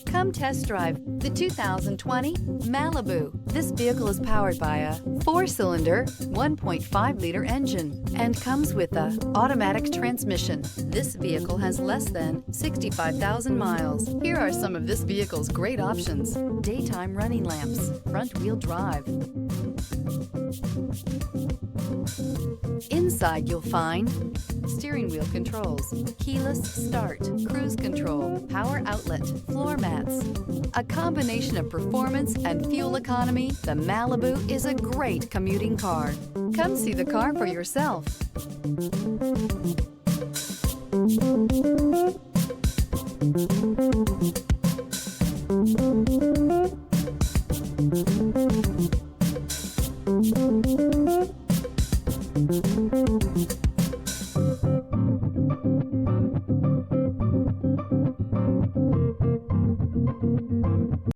Come test drive the 2020 Malibu. This vehicle is powered by a 4-cylinder, 1.5-liter engine and comes with a automatic transmission. This vehicle has less than 65,000 miles. Here are some of this vehicle's great options: daytime running lamps, front-wheel drive. Inside you'll find steering wheel controls, keyless start, cruise control, power outlet, floor mats. A combination of performance and fuel economy, the Malibu is a great commuting car. Come see the car for yourself.